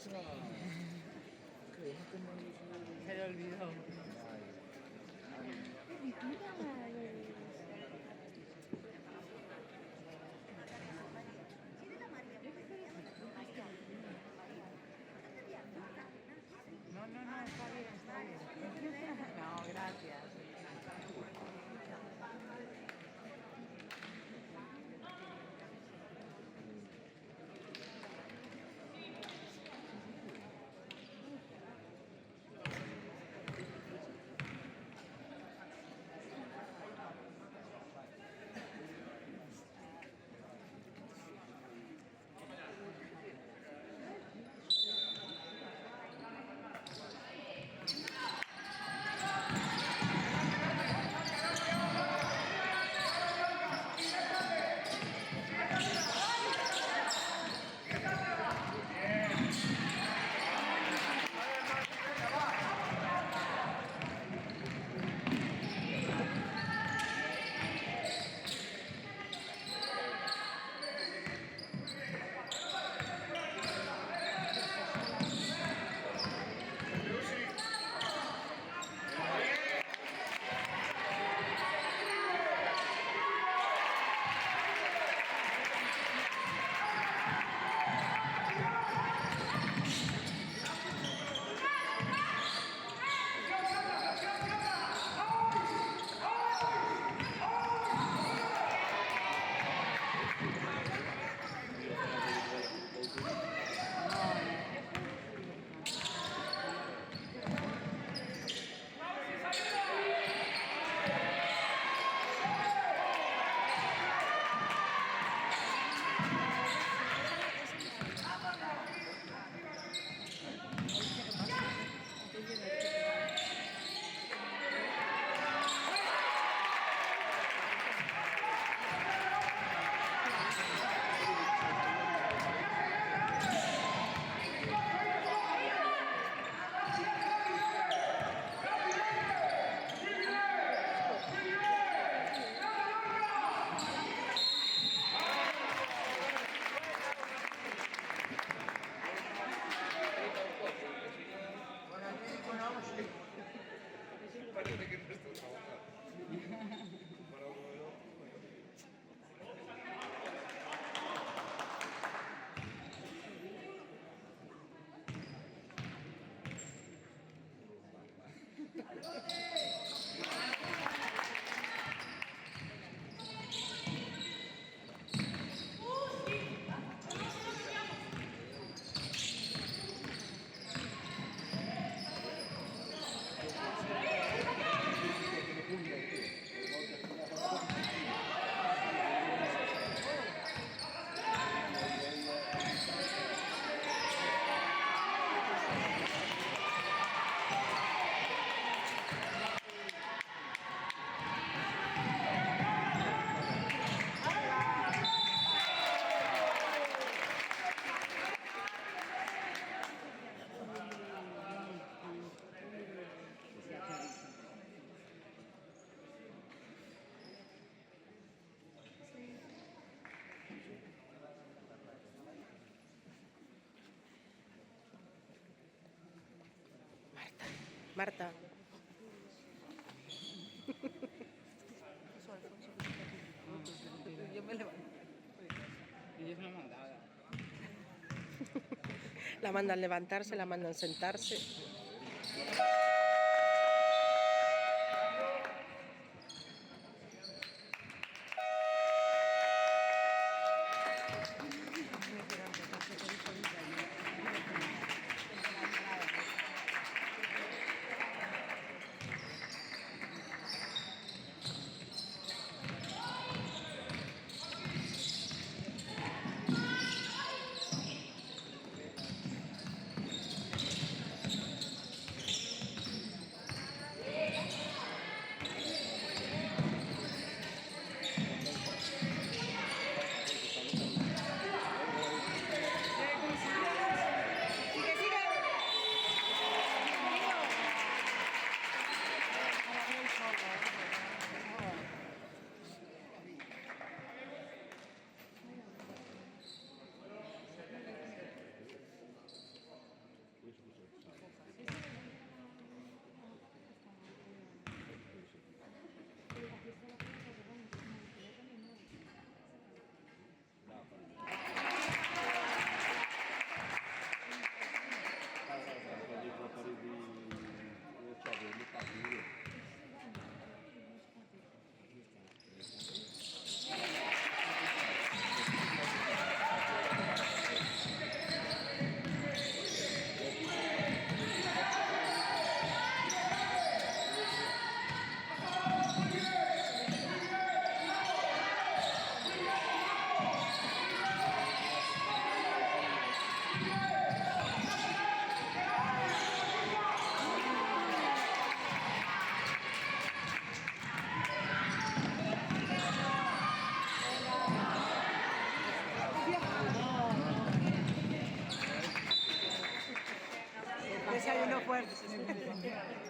Se le olvidó. No, no, no, está bien, está bien. No, gracias. Parece que no estoy trabajando. Para uno de los... Marta. Yo me levanto. Y yo me mandaba. La mandan levantarse, la mandan sentarse. confiar.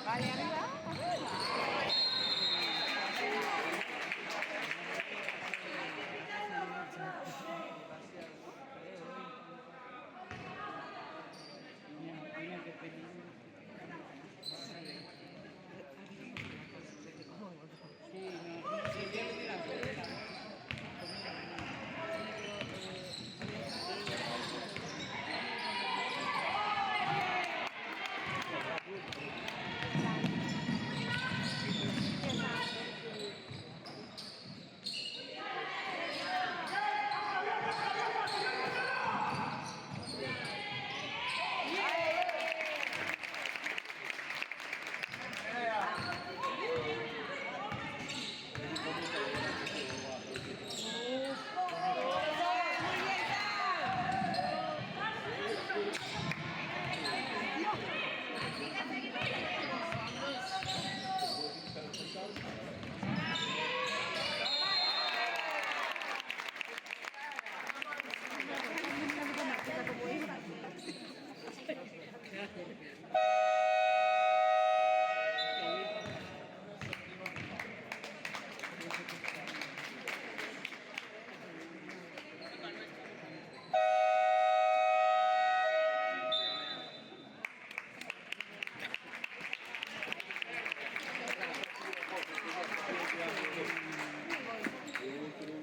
Vale, arriba.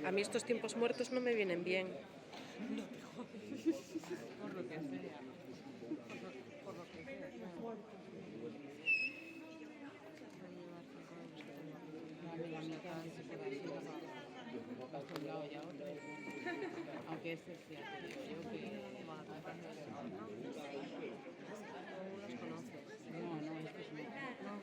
A mí estos tiempos muertos no me vienen bien. Por lo que sea. Por lo que sea. Una amiga mía que se queda así, acostumbrado ya a otro. Aunque este sea, te digo yo que va a tratar de eso. ¿No los conoces? No, estos no.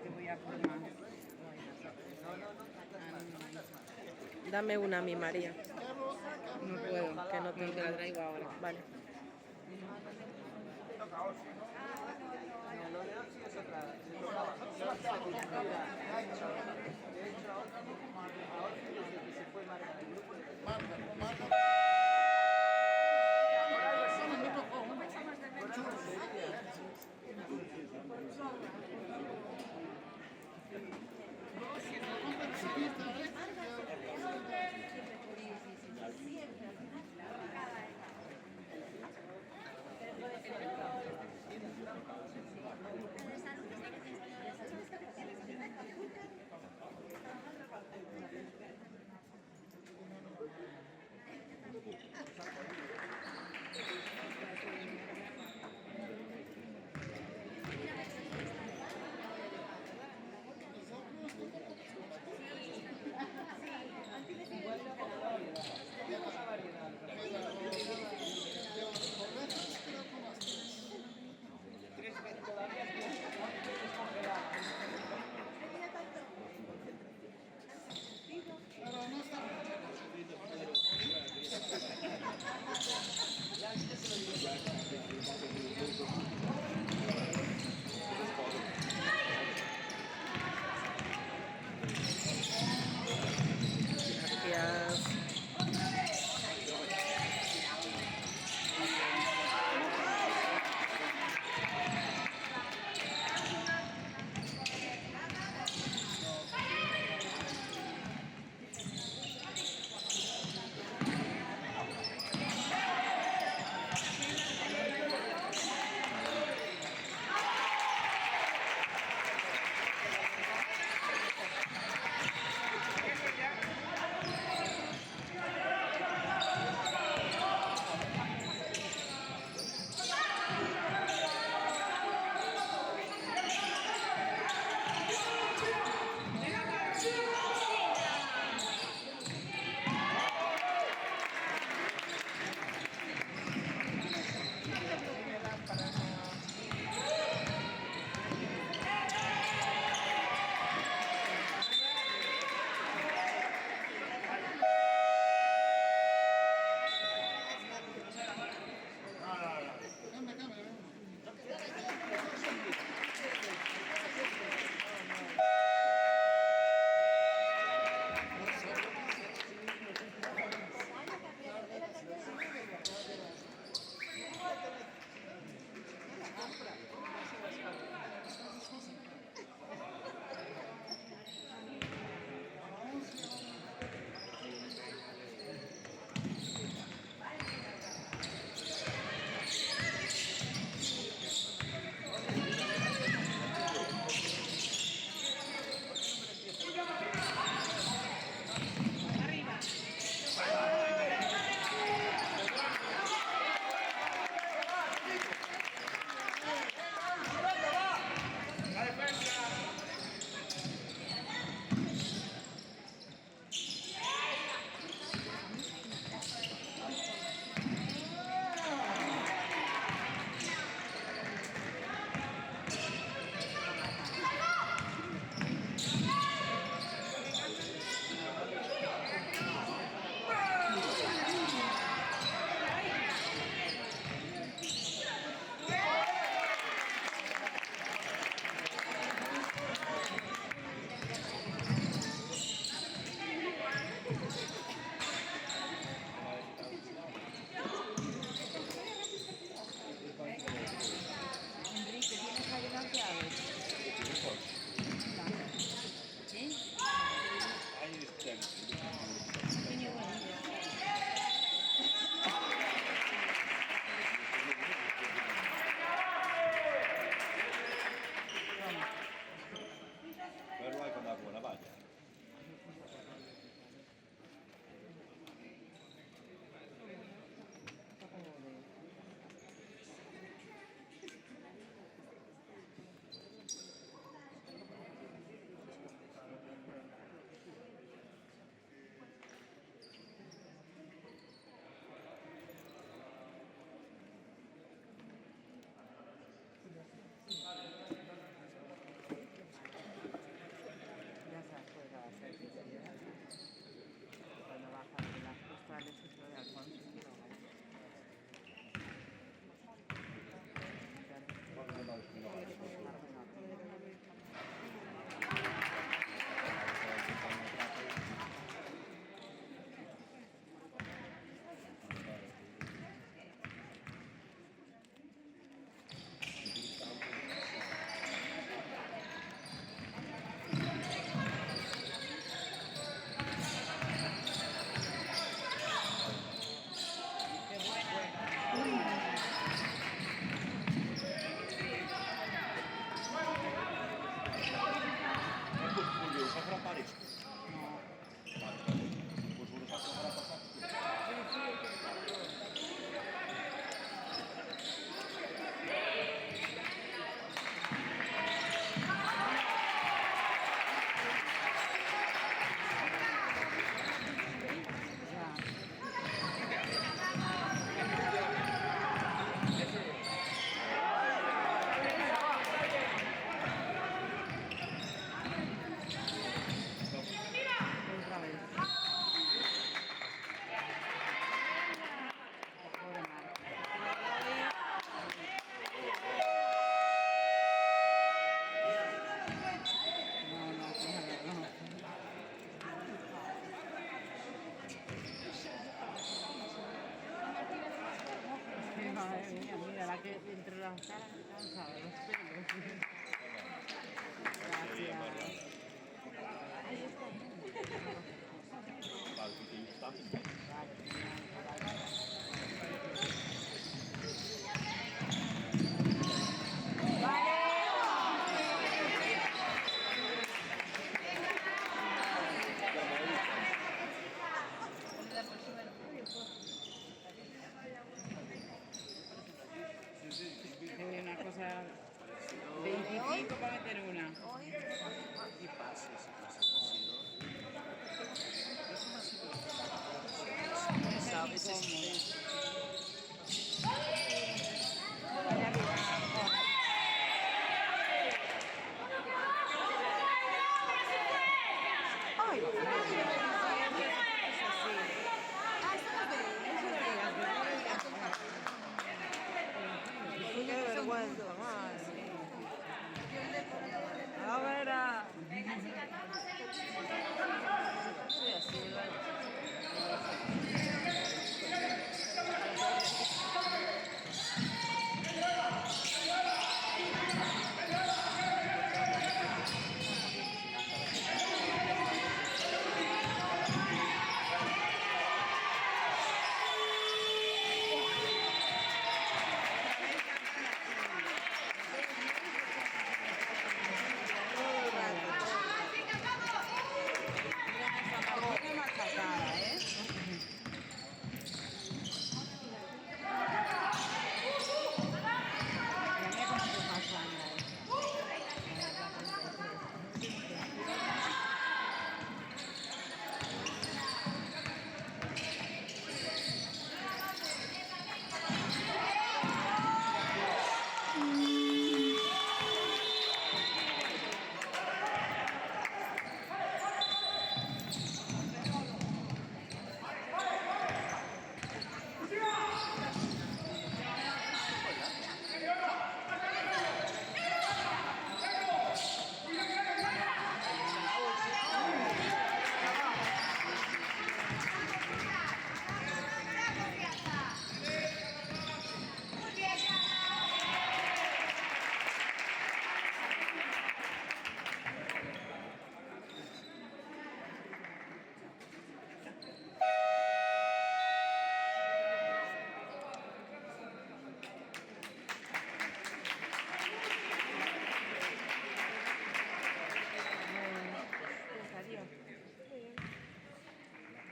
que voy a por más. Dame una a mi María, No puedo, que no te tengo. la traigo ahora. Vale. Pues uno pasó para pasar. Otra vez. Pobre Marc. No, no, claro, no. Sí, madre mía, mira la que entre las caras que cansada, los pelos. Gracias. Vale, porque eu estava em Una cosa 25 para meter una. Y pases, ¿sabes? ¡Ay! ¡Qué vergüenza, madre! A ver, Una machacada, ¿eh? Mira cómo se pasa,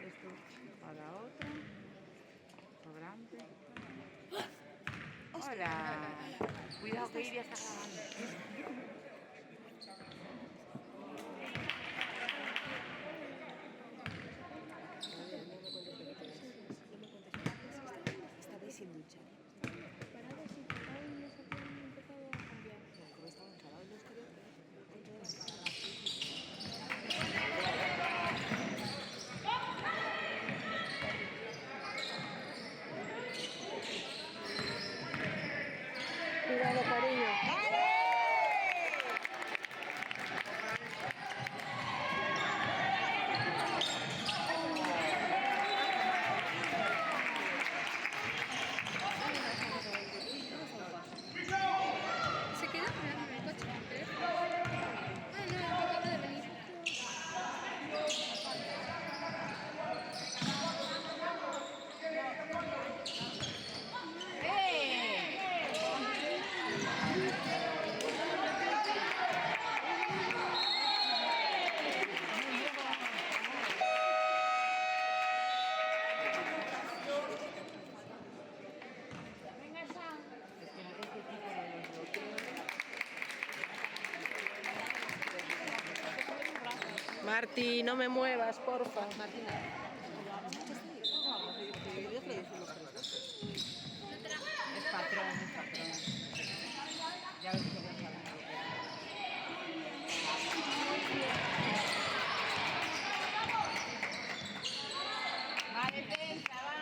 esto para otra. Sobrante. Hola. Cuidado que Iria está grabando. Estabais sin luchar. Parados y total no se habían empezado a cambiar. Como estaban parados los tíos, cuidado, cariño. Marti, no me muevas, porfa. Martina. Es patrón, es patrón. Ya ves que ya saben. Va, defensa, va.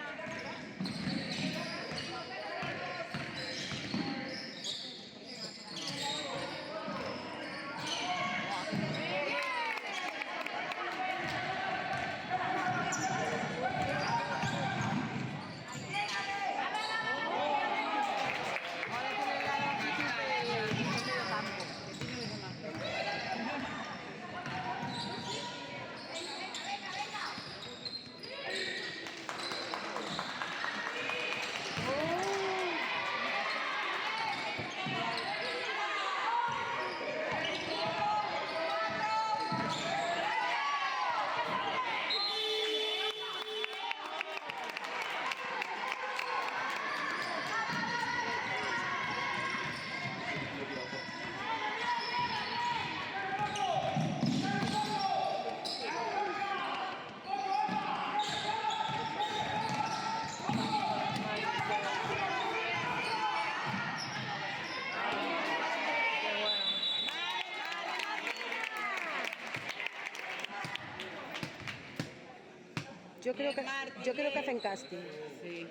Yo creo que hacen casting. Sí.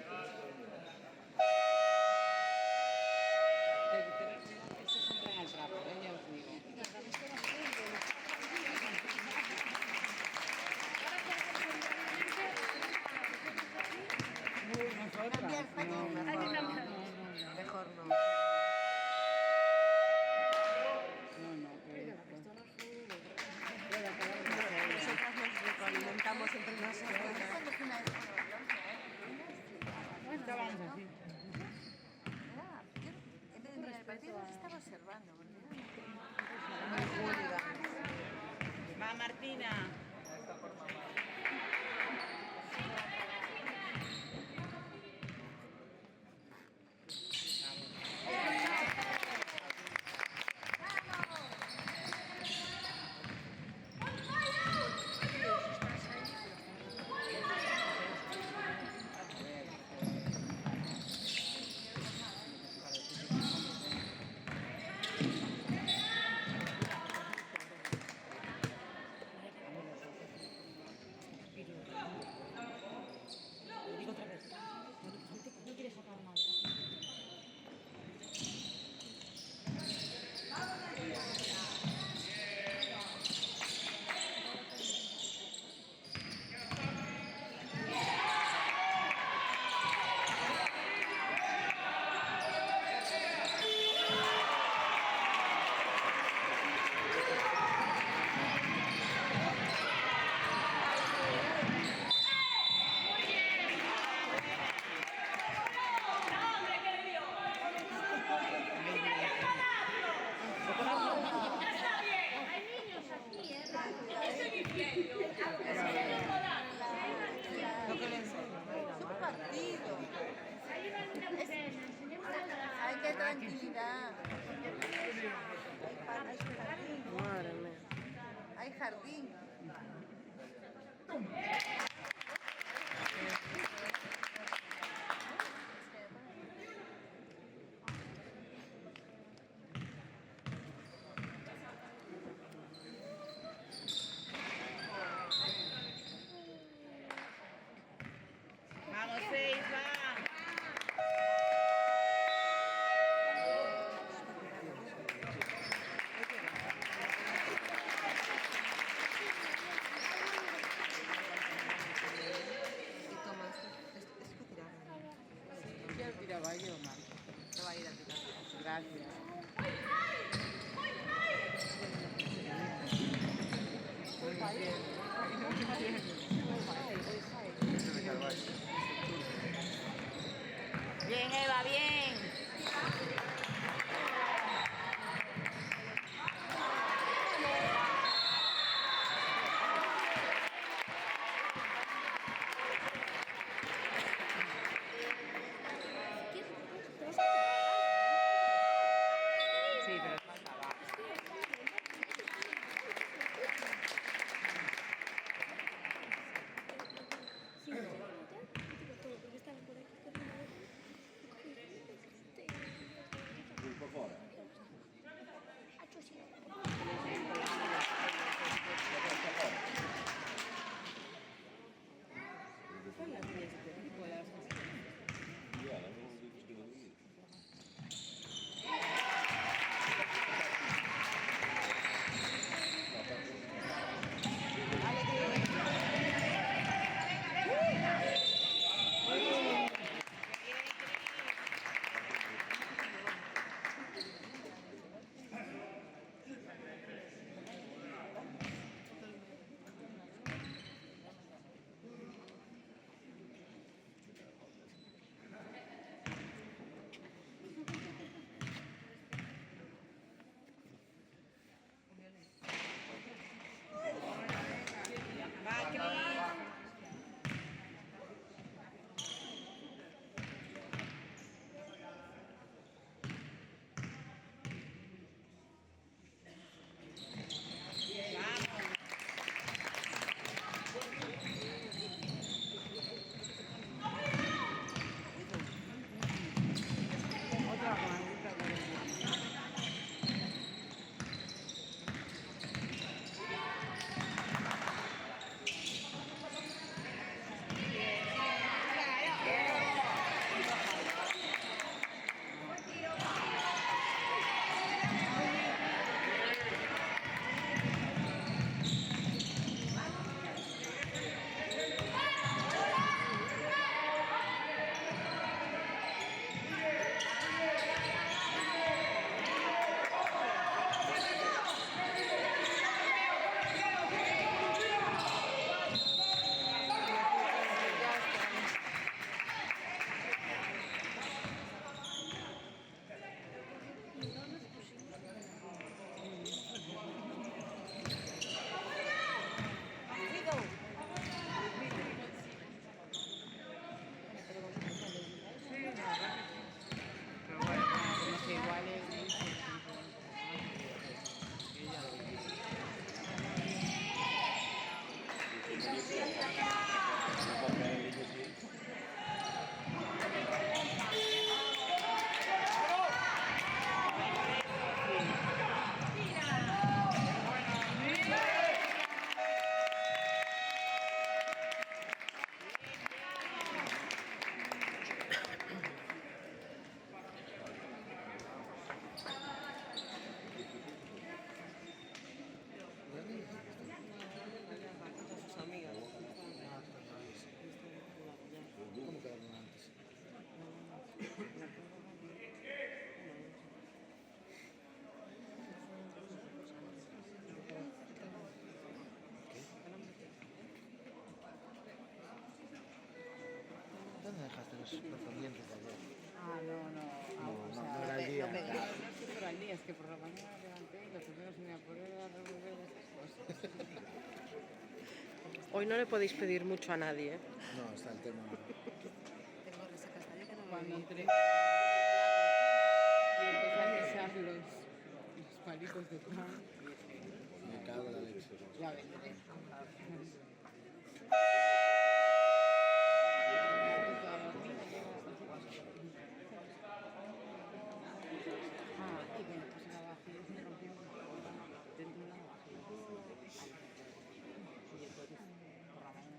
Estos entran al trapo, ya os digo. Nosotras. No, Mejor no. Nosotras nos retroalimentamos entre nosotras. Estábamos así. En el partido nos estaba observando. Va, Martina. Ay, qué tranquilidad. Madre mía. Hay jardín. Vamos, seis, va. Y toma, esto que tiraba. Ya tiraba yo, ma. Te va a ir a tirar. Gracias. Bien, Eva, bien. Sí, pero faltaba. pretendientes de ayer. Ah, no. O sea, no era el día. No era el día, es que por la mañana me levanté y lo primero que me iba a poner era revolver esas cosas. Hoy no le podéis pedir mucho a nadie, ¿eh? No, está el tema. Tengo resaca hasta yo que no me Cuando bebí. entré y empecé a pisar los palitos de pan, Me cago en la leche. ya vendré. Y bueno, pues la vajilla se rompió dentro de la vajilla. Y entonces, por la mañana,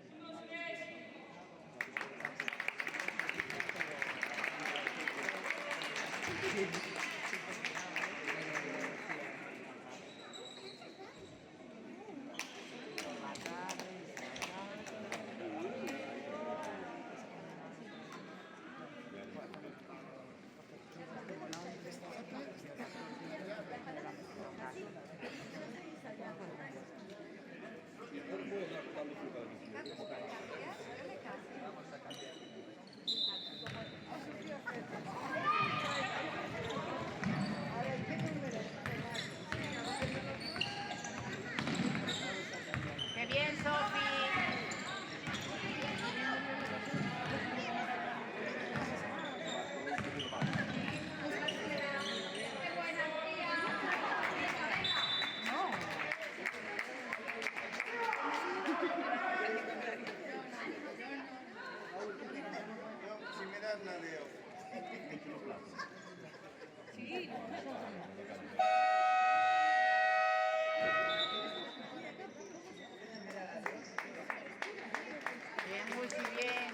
¡Qué bien, Sofi! Si me das la de... Bien, muy bien.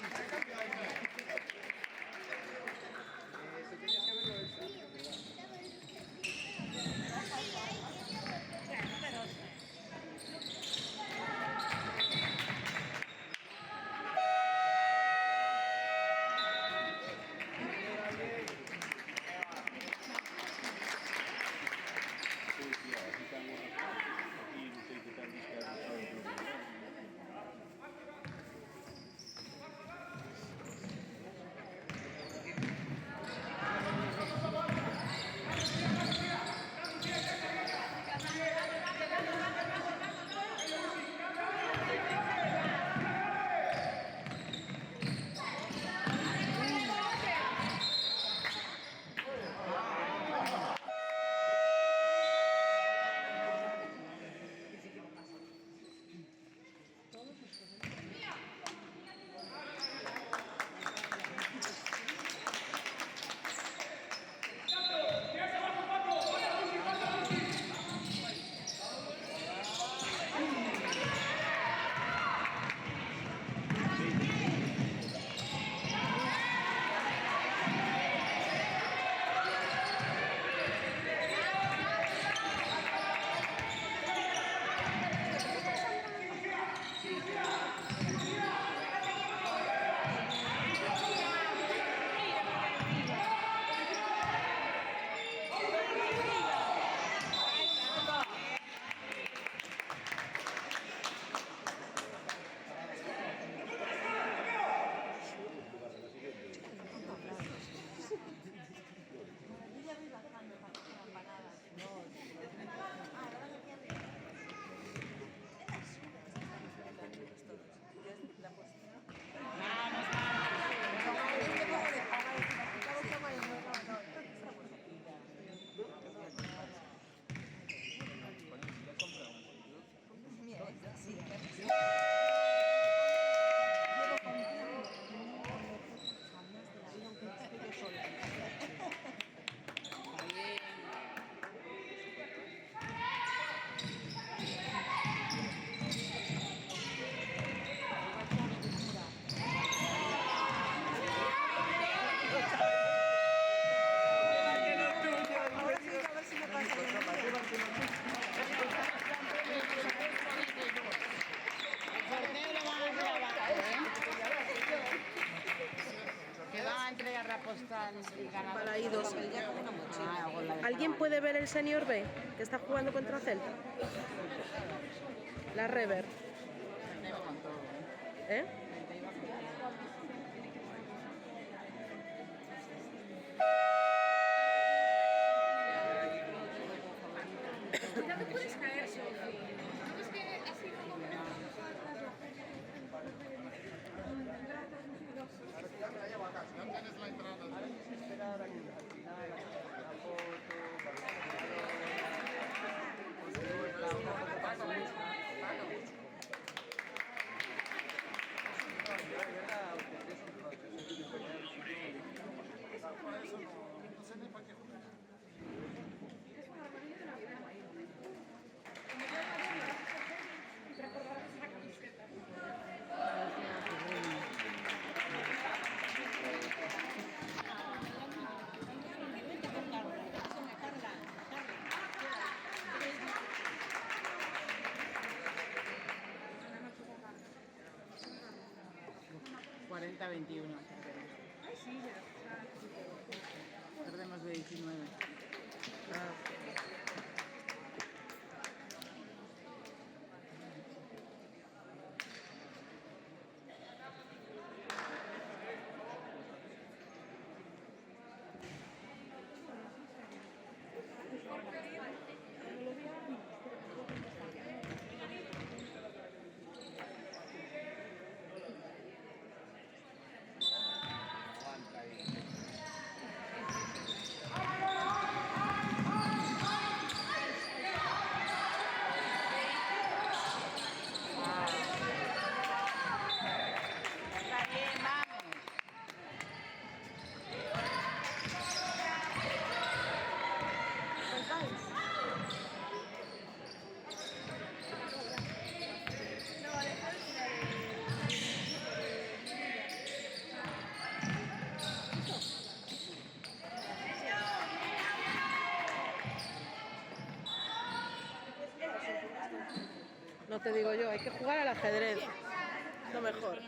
Que van a entregar la postal y ganador. Para ahí dos, el ya con una mochila. Ah, con la de ¿Alguien puede ver el Senior B que está jugando contra Celta? La Rever. Iba con todo, ¿Eh? Iba con todo. 40-21. Perdemos de 19. Ah. Está bien, vamos. No te digo yo, hay que jugar al ajedrez. Lo mejor.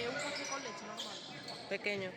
Un café con leche normal. Pequeño.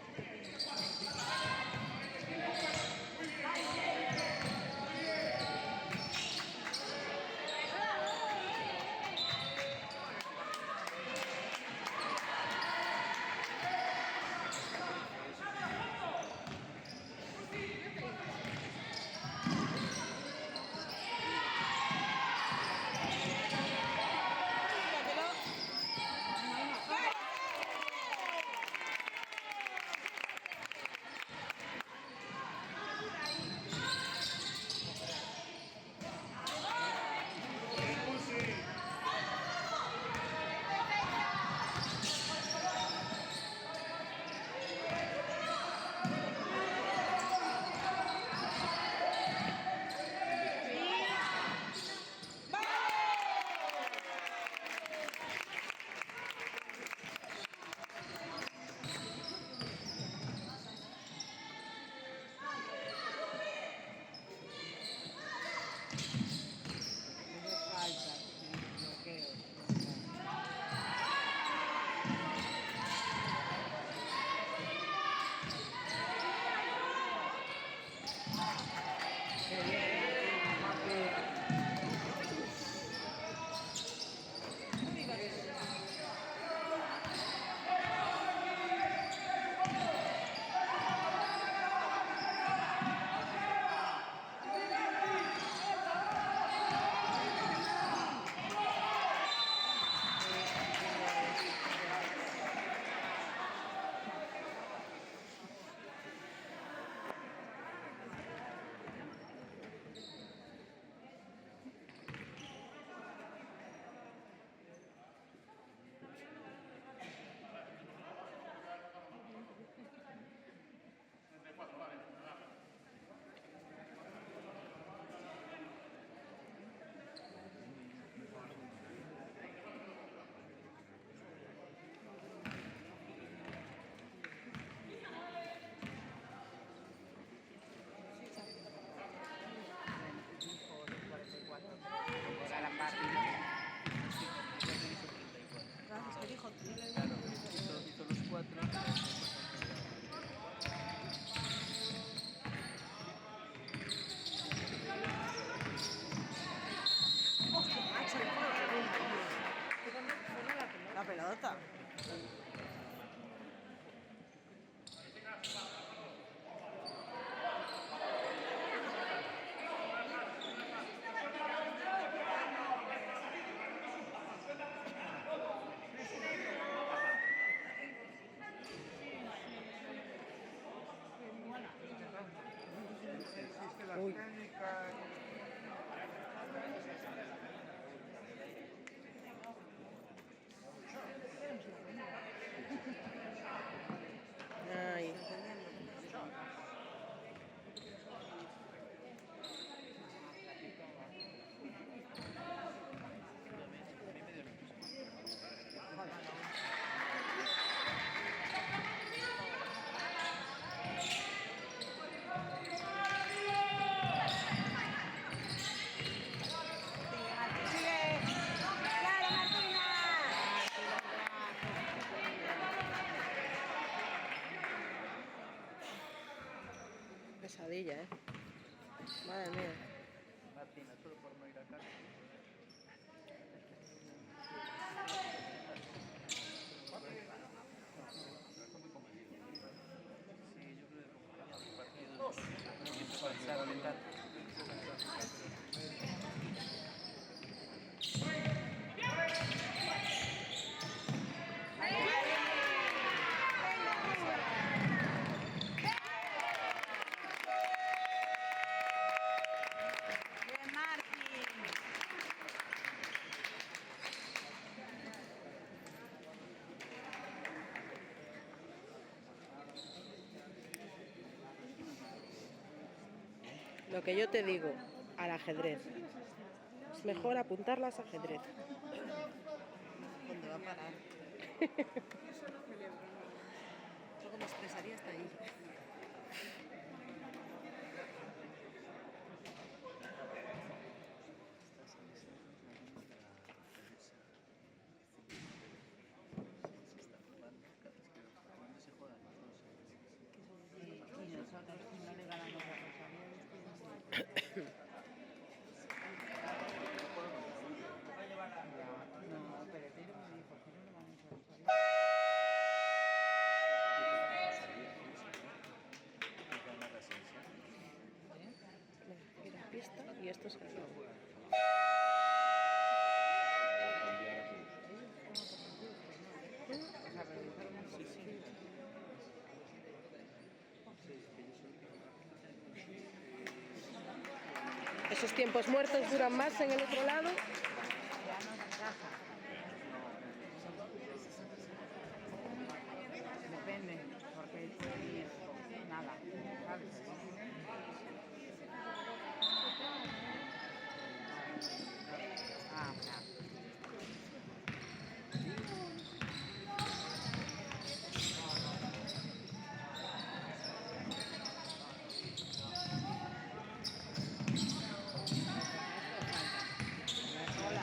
pelota. Existe la Uy. técnica. Ay. Sigue. Claro, Martina. Pesadilla, ¿eh? Madre mía. Martina, solo por no ir a casa. Sí, yo creo que como los partidos pensaron en tanto. Bien, Martín. Lo que yo te digo, al ajedrez. Es mejor apuntarlas a ajedrez. ¿Dónde va a parar? Luego me expresaría hasta ahí. Y nosotros, si no le ganamos a Rosario, no, pero Tiro me dijo, si no le ganamos a Rosario. Mira, pista y esto es el juego. O sea, pero dijeron muchísimo. Esos tiempos muertos duran más en el otro lado. Ya no se casa. Depende, porque si nada, ¿sabes? Ah, ya. La sola.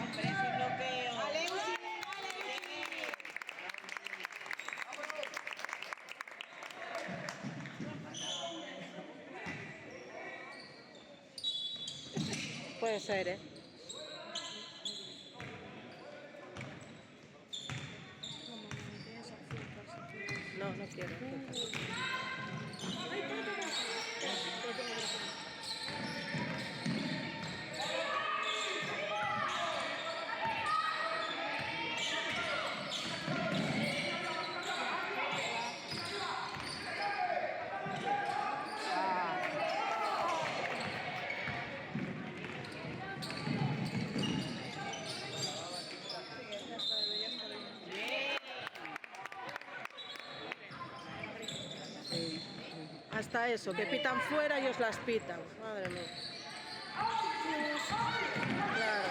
Hombre, ese bloqueo. Puede ser, ¿eh? No, no quiero. Hasta eso, que pitan fuera y os las pitan. Madre mía. Claro.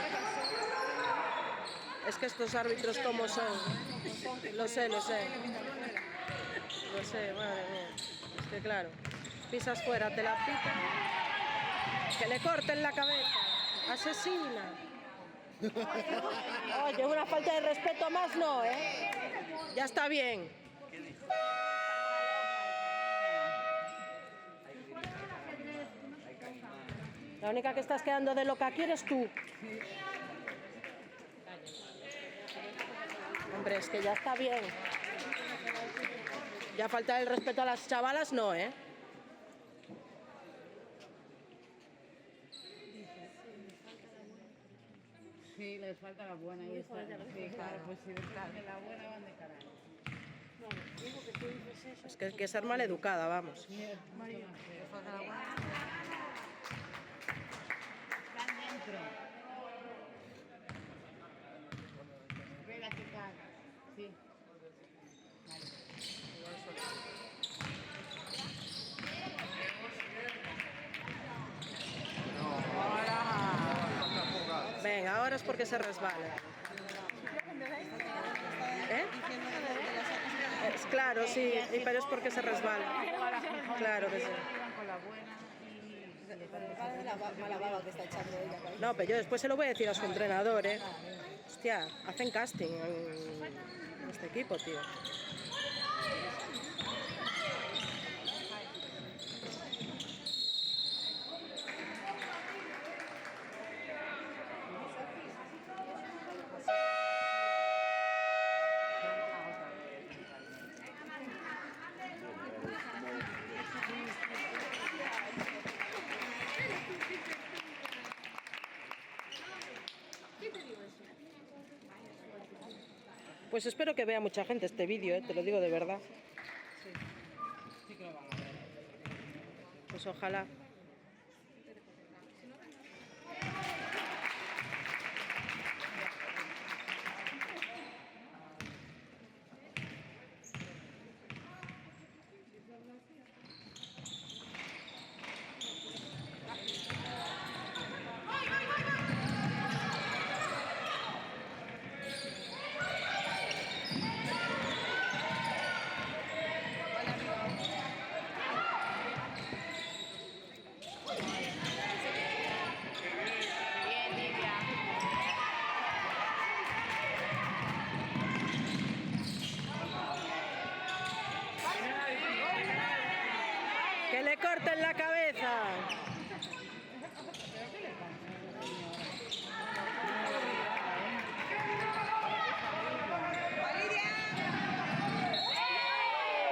Es que estos árbitros como son. Lo sé, lo sé. Lo sé, madre mía. Es que claro, pisas fuera, te la pitan. Que le corten la cabeza. Asesina. Oye, una falta de respeto más no, ¿eh? Ya está bien. La única que estás quedando de loca aquí eres tú. Hombre, es que ya está bien. Ya falta el respeto a las chavalas, no, ¿eh? Sí, les falta la buena. Y esta, sí, claro, pues si detrás de la buena van de cara. Es que hay que ser maleducada, vamos. Están dentro. Espera que cae. Sí. Venga, ahora es porque se resbala. ¿Eh? Es claro, sí, pero es porque se resbala. Claro que sí. Con la buena y La mala baba que está echando ella. No, pero yo después se lo voy a decir a su entrenador, ¿eh? Hostia, hacen casting en este equipo, tío. Pues espero que vea mucha gente este vídeo, te lo digo de verdad. sí que lo van a ver. Pues ojalá. en la cabeza.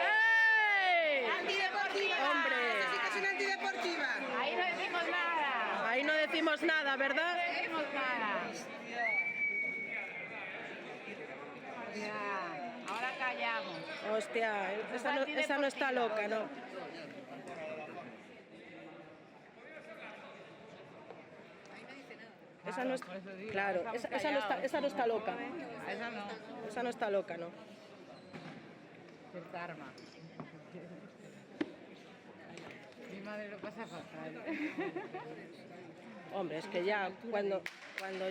¡Ey! Antideportiva. Hombre. Eso sí que es una antideportiva. Ahí no decimos nada. Ahí no decimos nada, ¿verdad? No decimos nada. Ya, ahora callamos. Hostia, esa no está loca, ¿no? Esa no es, Por eso digo, claro, estamos esa no está loca. Esa no. Esa no está loca, ¿no? El karma. Mi madre lo pasa fatal. Hombre, es que ya cuando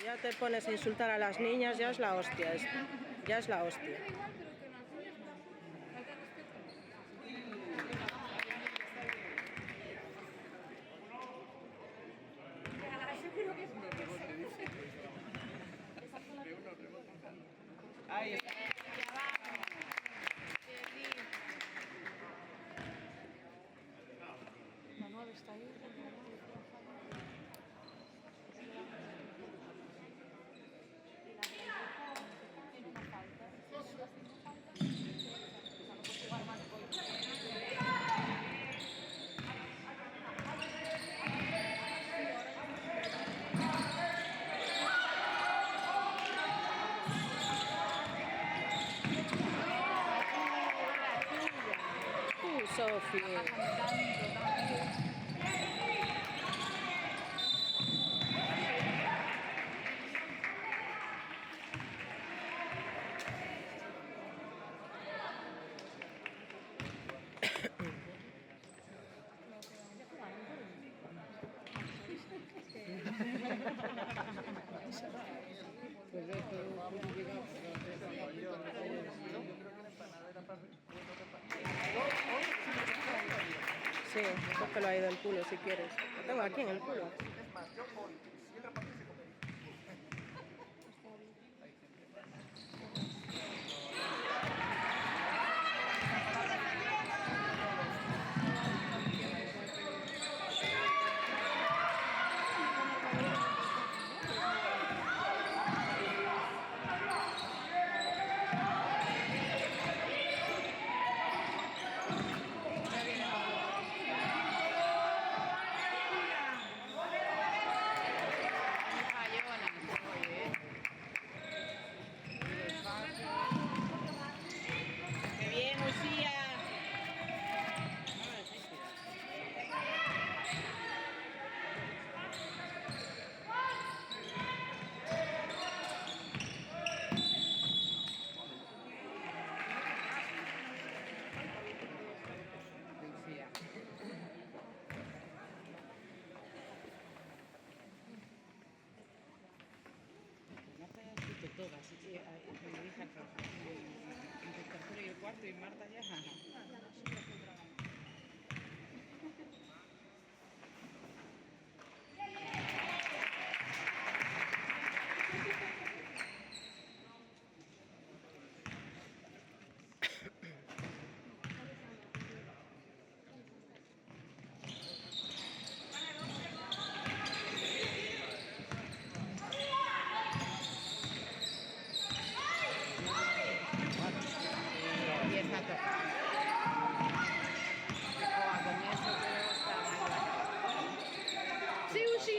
ya te pones a insultar a las niñas ya es la hostia esto. Ya es la hostia. Ahí está. Sofía. Sí, cógelo ahí del culo si quieres. Lo tengo aquí en el culo. ¡Qué bien, Lucía! Lucía. Marta ya escuché todas, así que me dije al trabajar entre el tercero y el cuarto y Marta ya. Y está tocando. Con eso creo que está mal. ¡Sí, sí!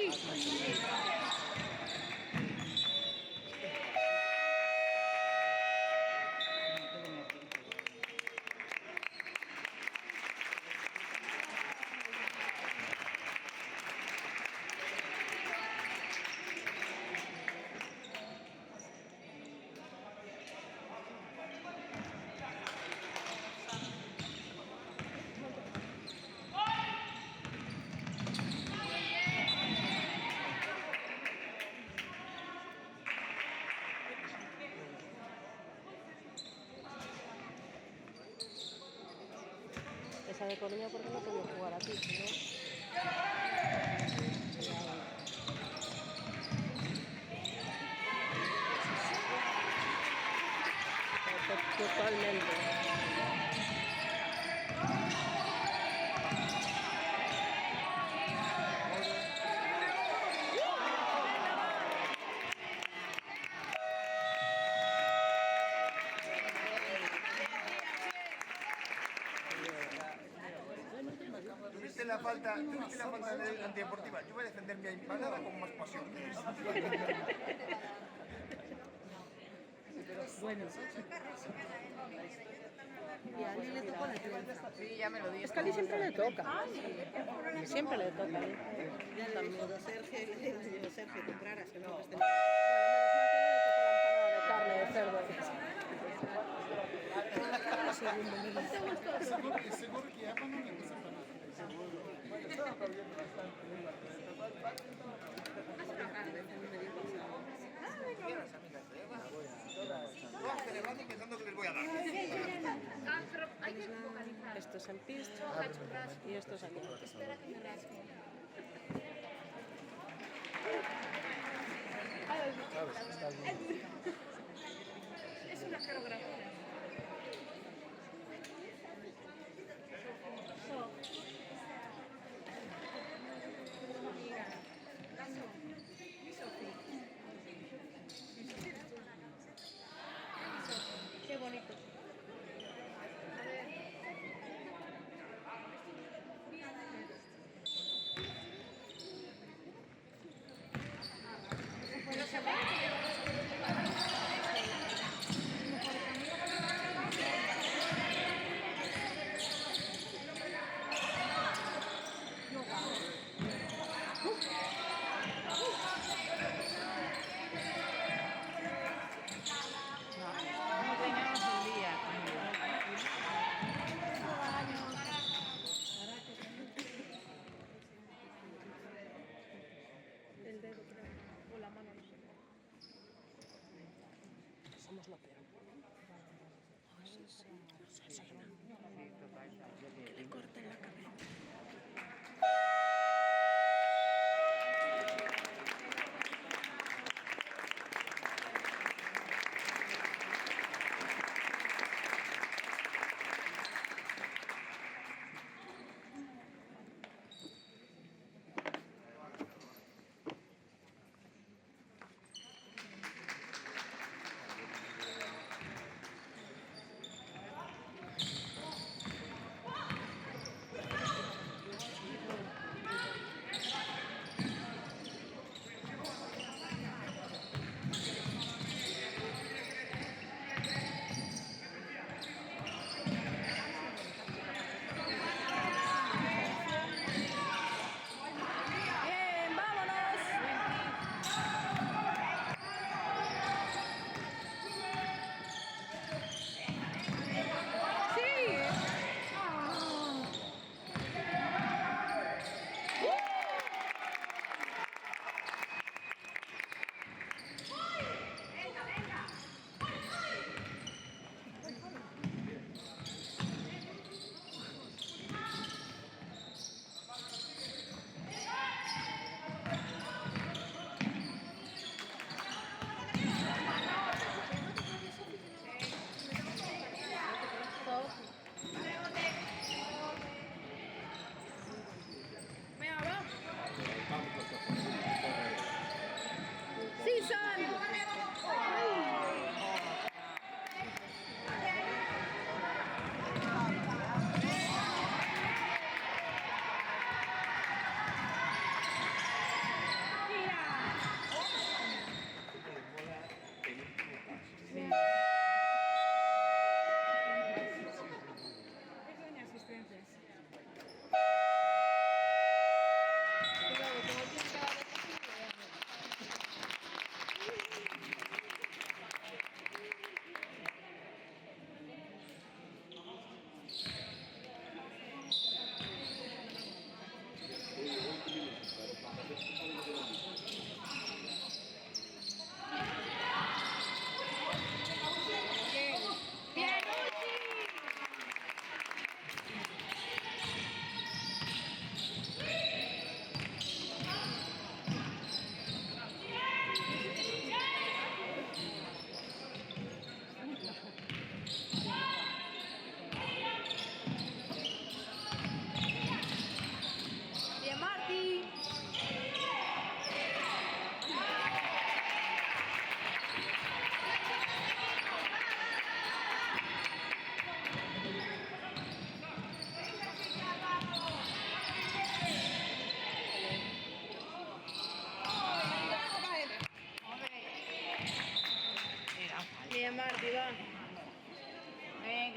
Esa de Coruña porque no podía jugar aquí, ¿no? Totalmente. la falta, de antideportiva. Yo voy a defender mi empanada con más pasión. Bueno. Y a Ali le tocó la Sí, ya me lo dijo. Es que a Ali siempre le toca. Siempre le toca. Ya le dijo Sergio, compraras, que no, que Bueno, menos mal que no le tocó la empanada de carne de cerdo. Seguro que ya no me gusta para Todas celebrando y pensando que les voy a dar. Esto es en pista y esto es aquí. Espera que me rasque. Es una coreografía. Qué bonito. Pero se ve que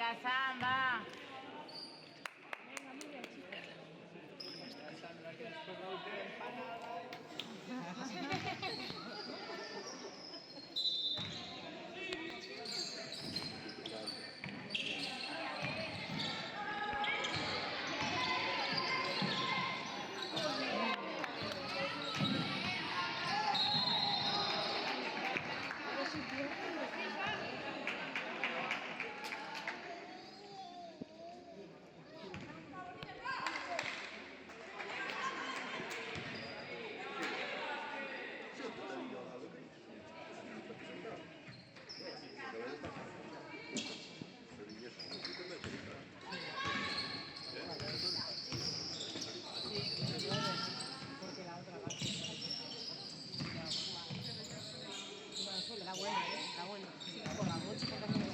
Venga, Samba. La buena, ¿eh? La buena. Sí, por la noche, por la noche.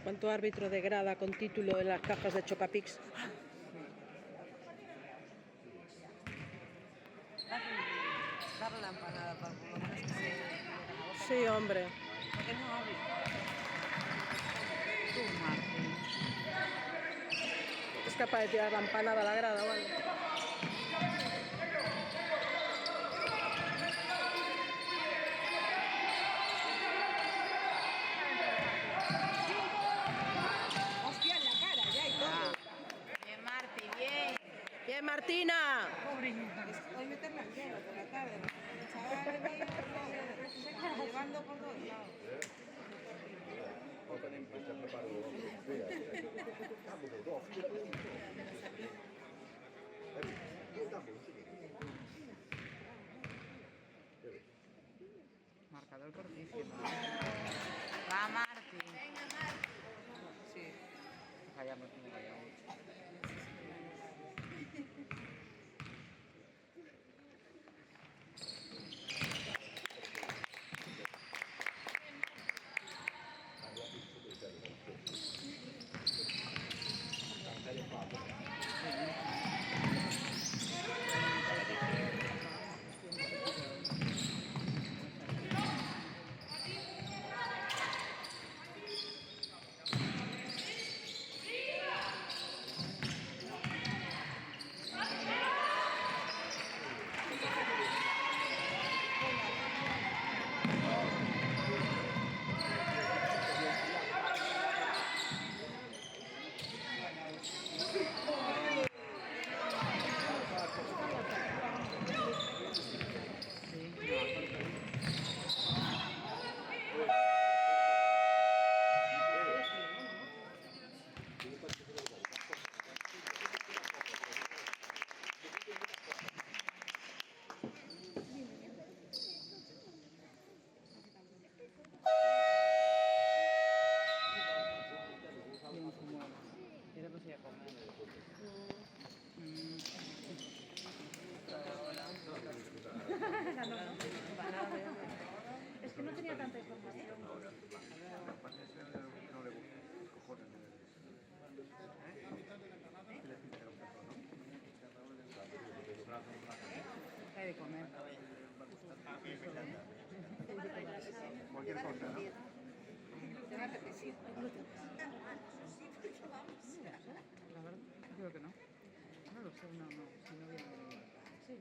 ¿Cuánto árbitro de grada con título en las cajas de Chocapix? Darle la empanada para por lo menos que se... Sí, hombre. Porque no habla. Tú, Martín. Es capaz de tirar la empanada a la grada, ¿vale? Hostia, en la cara, ya y todo. Bien, Marti, bien. Bien, Martina. ¡Toma! Hoy meterla al hielo por la tarde. El chaval venía llevando por todos lados. Marcador cortísimo. Va, Marti. Sí. Fallamos, no fallamos. Yo después voy a comer. Es que no tenía tanta información. Hay de comer. Cualquier cosa, ¿no? Te va a repetir. La verdad, creo que no. No lo sé, no. Si no voy a ver. Sí.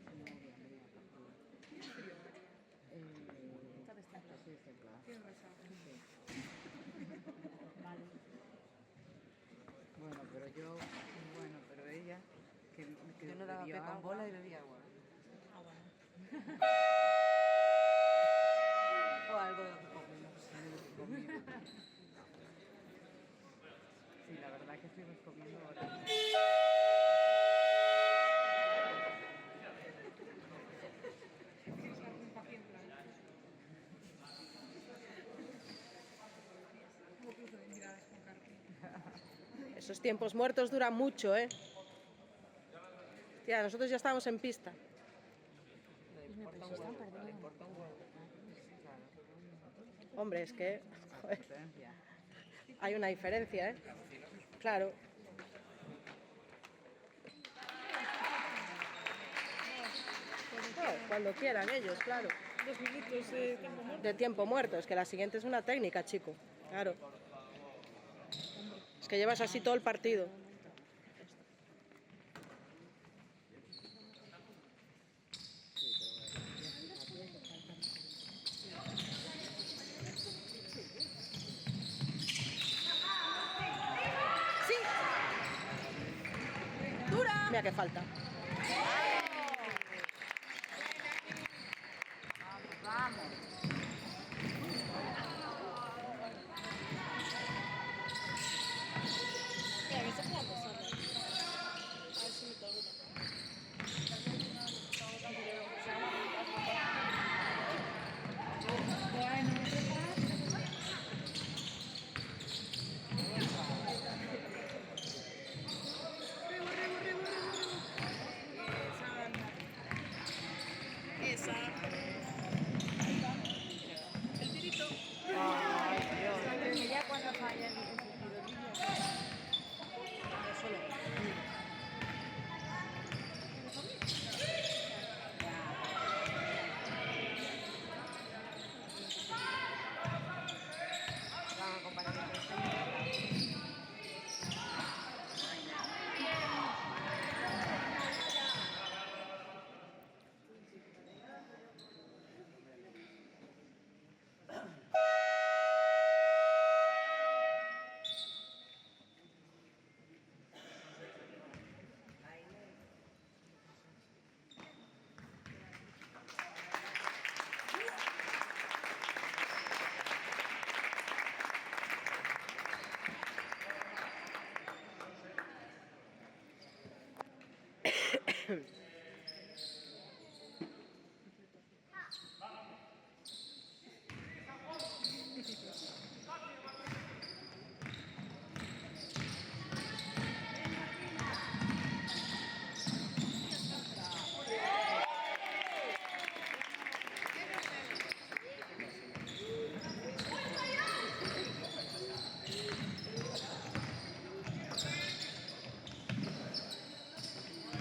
Si no voy a ver. Sí, está claro. Sí. Vale. Bueno, pero ella que Yo no daba bebió pe con agua. bola y bebía agua. O algo de lo que comimos. Sí, la verdad que estuvimos comiendo horas. Esos tiempos muertos duran mucho, ¿eh? Tía, nosotros ya estábamos en pista. Hombre, es que joder, Potencia. hay una diferencia, ¿eh? Claro. No, cuando quieran ellos, claro. 2 minutos de tiempo muerto. De tiempo muerto, es que la siguiente es una técnica, chico. Claro. Es que llevas así todo el partido. ¡Sí! ¡Dura! Mira qué falta. Vamos. Mira, que está jugando sola. A ver si me toca.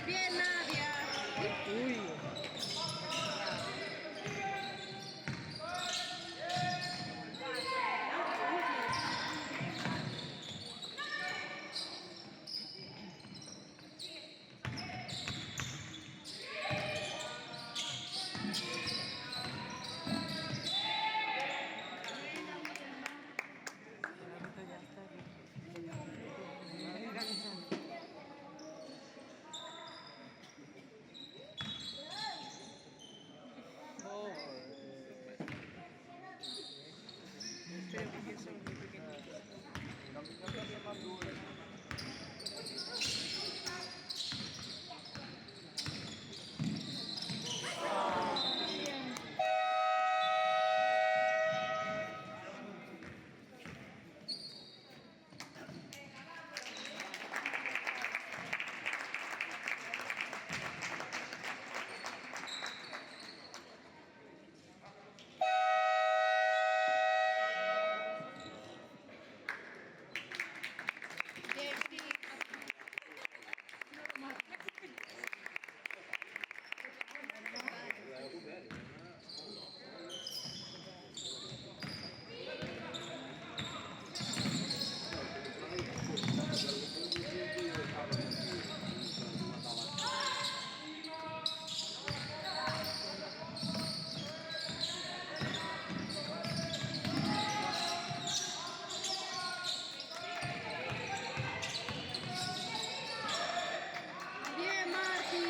Bien, Nadia. Uy. Bien, Marti.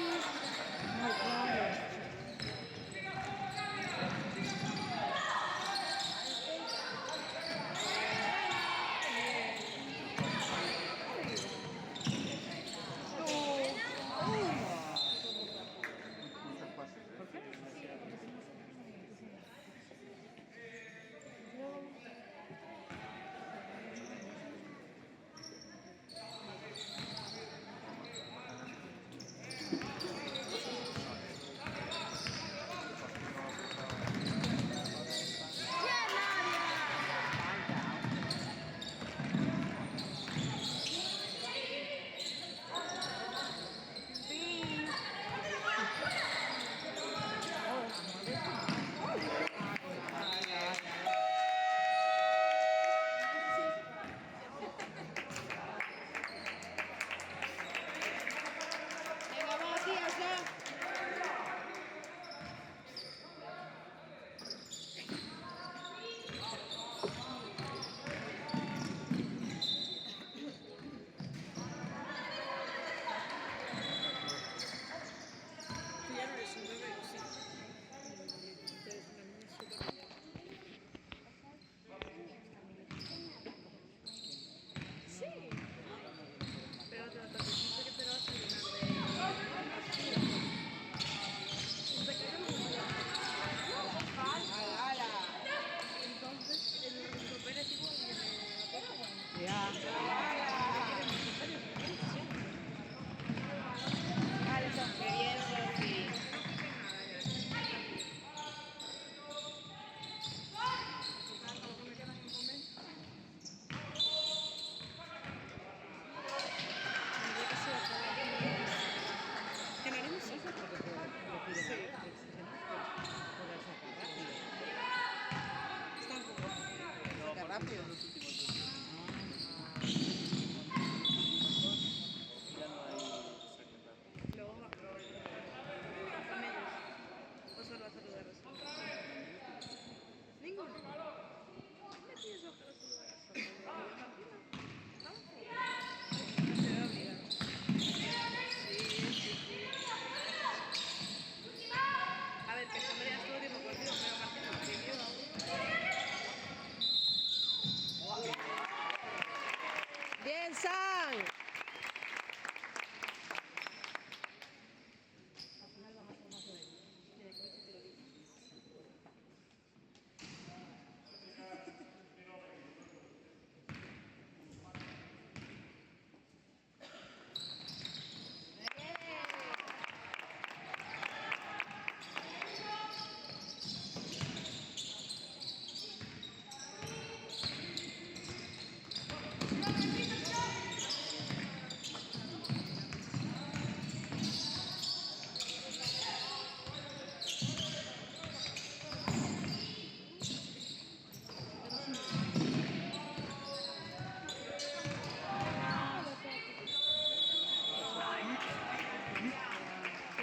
Venga, Matías, ya. Tú ya no eres un bebé, ¿o sí? Eres una niña súper mayor. Sí. Pégate la tarjetita que te la vas a llenar de... Un pequeño ¡Hala! Entonces, el romper es igual que la pega. Ya. Vale, son que bien, Sofi.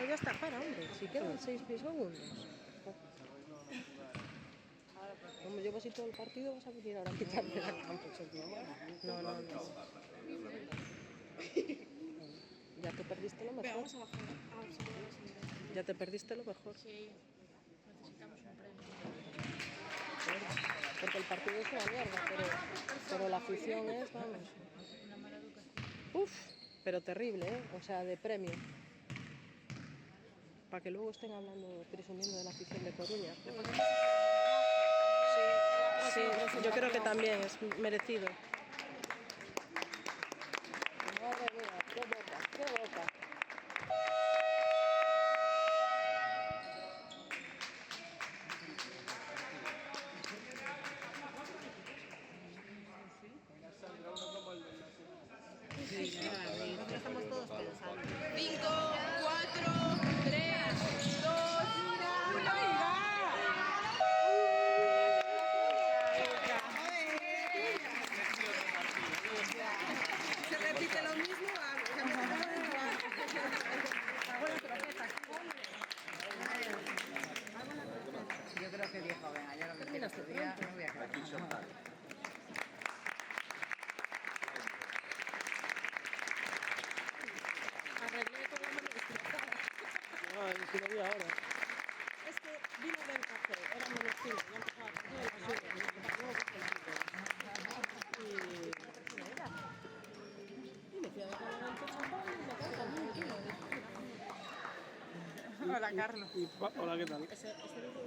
ya está, para, hombre. Si quedan 6 segundos. Como llevo así todo el partido, vas a venir ahora a quitarme la campo. No, no, no. Ya te perdiste lo mejor. Vamos a bajar. Ya te perdiste lo mejor. Sí, necesitamos un premio. Porque el partido es una mierda, pero la afición es, vamos. Una mala educación. Uf, pero terrible, ¿eh? O sea, de premio. Para que luego estén hablando, presumiendo de la afición de Coruña. Sí, yo creo que también es merecido. Madre mía, qué boca, qué boca. Estamos todos pensando. 5, 4, 3, 2, 1. Se repite lo mismo. Yo creo que dijo, venga, ya lo que quiero estudiar, no voy a quedar. Arreglé con la mano destrozada. Ay, si lo vi ahora. Es que vino del café, era menos 5, ya empezaba a coger las uvas, y luego cogí las uvas. Y me fui a dejar el champán y me quedé con 1 kilo. Hola, Carlos. Hola, ¿qué tal? Ese vídeo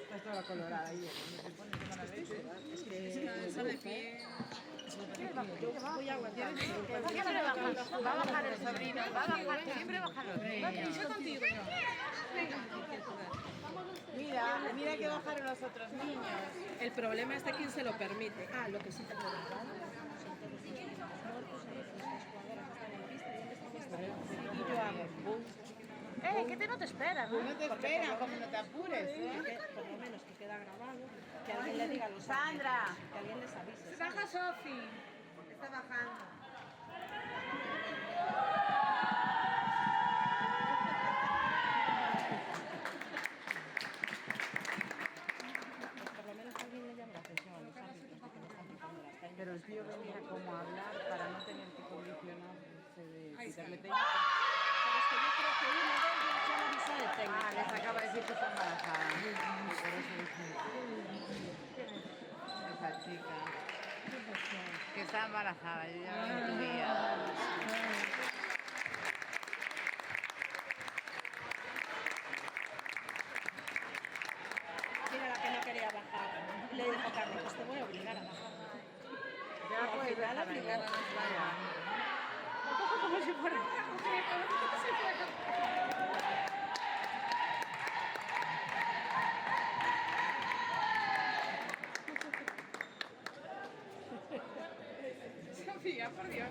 Estás toda colorada ahí. es que ¿Sabe qué? yo voy a aguantar. Va a bajar el sobrino, va a bajar, siempre baja los niños. Mira que bajaron los otros niños. El problema es de quién se lo permite. Ah, lo que sí te puedo dar. Son todos los muertos, las jugadoras están en pista y y yo hago boom. Que no te esperan, No te esperan, como no te apures. Por lo menos que queda grabado, que alguien le diga a los Sandra. árbitros, que alguien les avise. Baja Sofi. Está bajando. Por lo menos alguien le llama la atención a los árbitros de que no están quitando las cañas. Pero el tío venía como a hablar para no tener que condicionarse de quitarle Pero es que yo creo que uno de ellos ya la avisa de técnico. Ah, les acaba de decir que está embarazada. Por eso dije. Esa chica. Que está embarazada, yo ya lo intuía. Mira la que no quería bajar. Le dijo a Carlos, pues te voy a obligar a bajar. Ya puedes dejar ahí. Como si fuera. Sofía, por Dios.